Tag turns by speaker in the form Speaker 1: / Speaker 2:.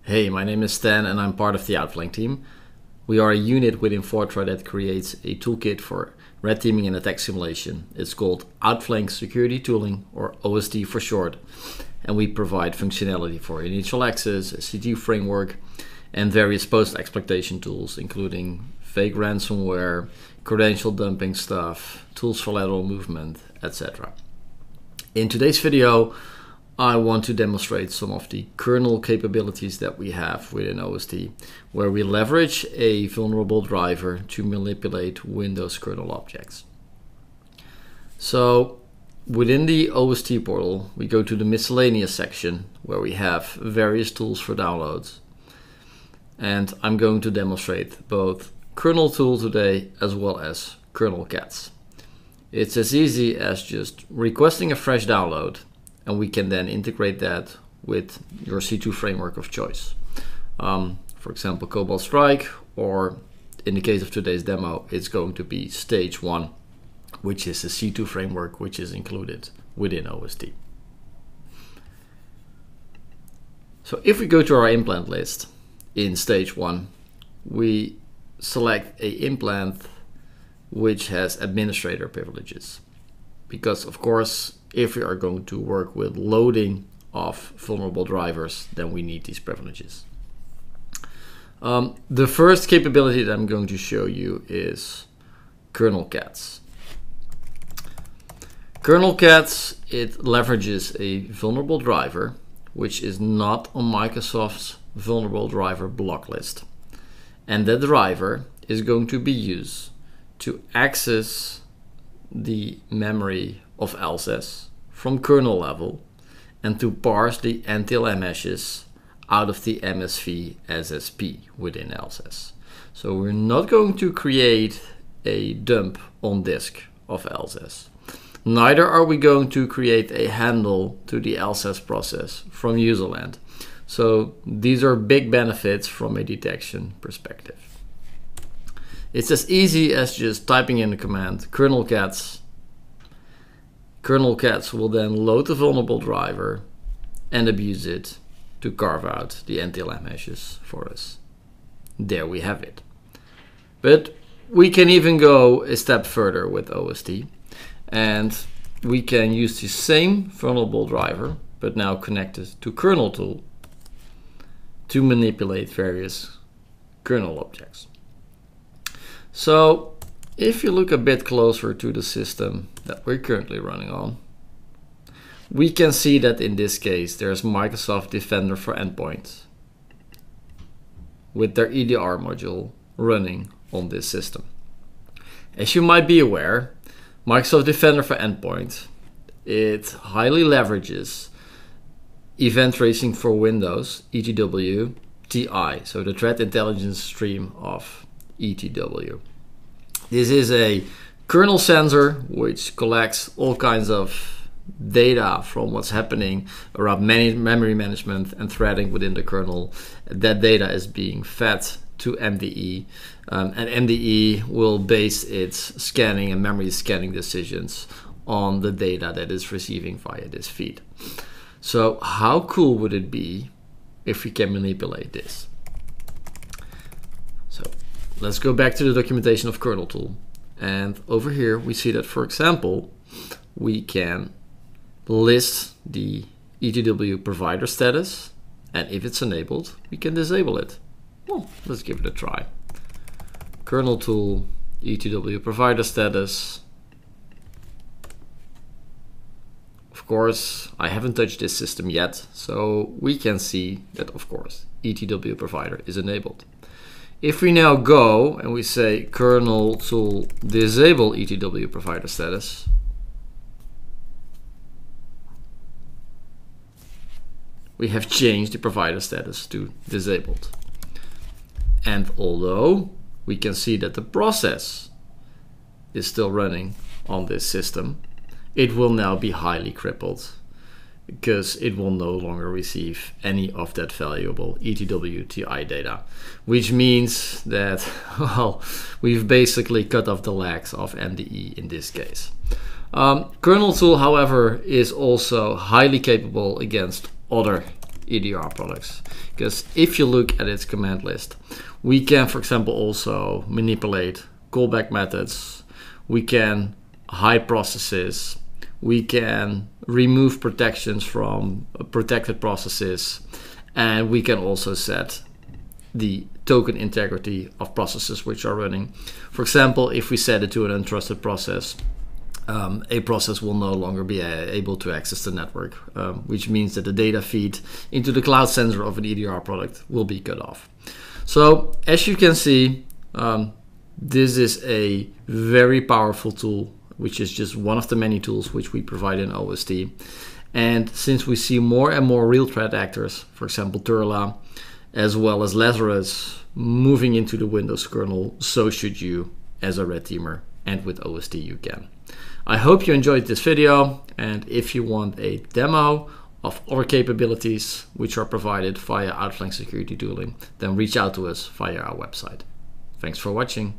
Speaker 1: Hey, my name is Stan and I'm part of the Outflank team. We are a unit within Fortran that creates a toolkit for red teaming and attack simulation. It's called Outflank Security Tooling, or OST for short. And we provide functionality for initial access, a CT framework, and various post-exploitation tools, including fake ransomware, credential dumping stuff, tools for lateral movement, etc. In today's video, I want to demonstrate some of the kernel capabilities that we have within OST, where we leverage a vulnerable driver to manipulate Windows kernel objects. So within the OST portal, we go to the miscellaneous section where we have various tools for downloads. And I'm going to demonstrate both Kerneltool today as well as Kernelkatz. It's as easy as just requesting a fresh download, and we can then integrate that with your C2 framework of choice. For example, Cobalt Strike, or in the case of today's demo, it's going to be Stage 1, which is a C2 framework which is included within OST. So if we go to our implant list in Stage 1, we select a implant which has administrator privileges. Because of course, if we are going to work with loading of vulnerable drivers, then we need these privileges. The first capability that I'm going to show you is Kernelkatz. Kernelkatz, it leverages a vulnerable driver, which is not on Microsoft's vulnerable driver block list. And that driver is going to be used to access the memory of LSS from kernel level and to parse the NTLM hashes out of the MSV SSP within LSS. So we're not going to create a dump on disk of LSS. Neither are we going to create a handle to the LSS process from userland. So these are big benefits from a detection perspective. It's as easy as just typing in the command Kernelkatz. Kernelkatz will then load the vulnerable driver and abuse it to carve out the NTLM hashes for us. There we have it. But we can even go a step further with OST, and we can use the same vulnerable driver, but now connected to Kerneltool, to manipulate various kernel objects. So if you look a bit closer to the system that we're currently running on, we can see that in this case there's Microsoft Defender for Endpoint with their EDR module running on this system. As you might be aware, Microsoft Defender for Endpoint, it highly leverages event tracing for Windows, ETW, TI, so the threat intelligence stream of ETW. This is a kernel sensor which collects all kinds of data from what's happening around memory management and threading within the kernel. That data is being fed to MDE, and MDE will base its scanning and memory scanning decisions on the data that it's receiving via this feed. So how cool would it be if we can manipulate this? So let's go back to the documentation of Kerneltool. And over here we see that, for example, we can list the ETW provider status, and if it's enabled, we can disable it. Well, let's give it a try. Kerneltool, ETW provider status. Of course, I haven't touched this system yet, so we can see that, of course, ETW provider is enabled. If we now go and we say Kerneltool disable ETW provider status, we have changed the provider status to disabled. And although we can see that the process is still running on this system, it will now be highly crippled because it will no longer receive any of that valuable ETW TI data, which means that, well, we've basically cut off the legs of MDE in this case. Kerneltool, however, is also highly capable against other EDR products. Because if you look at its command list, we can, for example, also manipulate callback methods. We can hide processes. We can remove protections from protected processes. And we can also set the token integrity of processes which are running. For example, if we set it to an untrusted process, a process will no longer be able to access the network, which means that the data feed into the cloud sensor of an EDR product will be cut off. So as you can see, this is a very powerful tool, which is just one of the many tools which we provide in OST. And since we see more and more real threat actors, for example Turla, as well as Lazarus, moving into the Windows kernel, so should you as a red teamer, and with OST you can. I hope you enjoyed this video, and if you want a demo of other capabilities which are provided via Outflank Security Tooling, then reach out to us via our website. Thanks for watching.